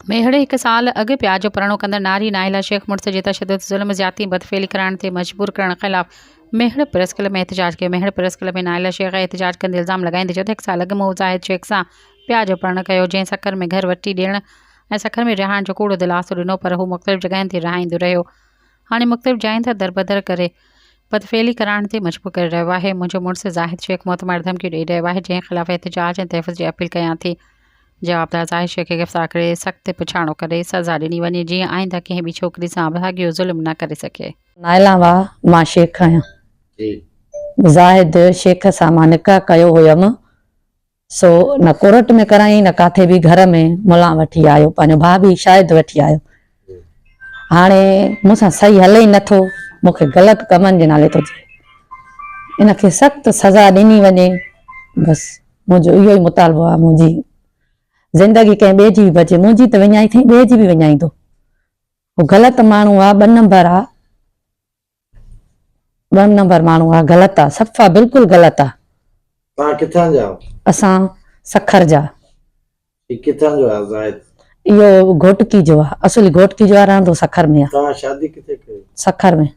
मेहड़े 1 साल अॻु प्यार जो परणो कंदड़ नारी नाहिला शेख मुड़ुस जे तशदुद ज़ुल्म ज़्यादती बदफ़ेली कराइण ते मजबूर करण ख़िलाफ़ मेहड़ प्रेस क्लब में एहतजाज कयो। मेहड़ प्रेस क्लब में नाहिला शेख एहतजाज कंदे इल्ज़ाम लॻाईंदे चयो त 1 साल अॻु मूं ज़ाहिद शेख सां प्यार जो परणो कयो, जंहिं सखर में घर वठी ॾियण ऐं सखर में रहण जो कूड़ो दिलासो ॾिनो, पर हू मुख़्तलिफ़ जॻहियुनि ते रहाईंदो रहियो। हाणे मुख़्तलिफ़ जायुनि ते दरबदर करे बदफ़ेली कराइण ते मजबूर करे रहियो आहे। मुंहिंजो मुड़ुसु ज़ाहिद शेख मुतमार धमकियूं ॾेई रहियो आहे, जंहिं ख़िलाफ़ एहतजाज ऐं तहफ़्फ़ुज़ जी अपील कयां थी। जवाबदार ज़ाहिद शेख खे गिरफ़्तार करे सख़्त पुछाणो करे सज़ा ॾिनी वञे, जीअं आईंदा कंहिं ॿी छोकिरी सां भाॻियो ज़ुल्म न करे सघे। नाहिला मां शेख आहियां। ज़ाहिद शेख सां मां निकाह कयो हुयमि, सो न कोर्ट में कराई न काथे बि घर में मुला वठी आयो, पंहिंजो भाउ बि शायदि वठी आयो। हाणे मूंसां सही हले ई नथो, मूंखे ग़लति कमनि जे नाले थो चए, इनखे सख़्त सज़ा ॾिनी वञे, बसि मुंहिंजो इहो ई मुतालबो आहे। मुंहिंजी ज़िंदगी कंहिं ॿिए जी बि बचे, मुंहिंजी त विञाई थी, ॿिए जी बि विञाईंदो। हू ग़लति माण्हू आहे, 2 नंबर आहे, 2 नंबर माण्हू आहे, ग़लति आहे, सफ़ा बिल्कुलु ग़लति आहे। तव्हां किथां जा? असां सखर जा। किथां जो आहे ज़ाहिद? इहो घोटकी जो आहे, असली घोटकी जो आहे, रहंदो सखर में आहे। तव्हां शादी किथे कई? सखर में।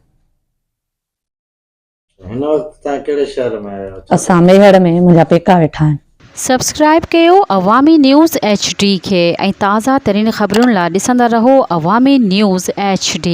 हिन वक़्तु तव्हां कहिड़े शहर में आहियो? असां मेहड़ में, मुंहिंजा पेका वेठा आहिनि। सब्सक्राइब कयो अवामी न्यूज़ HD खे ऐं ताज़ा तरीन ख़बरुनि लाइ ॾिसंदा रहो अवामी न्यूज़ HD।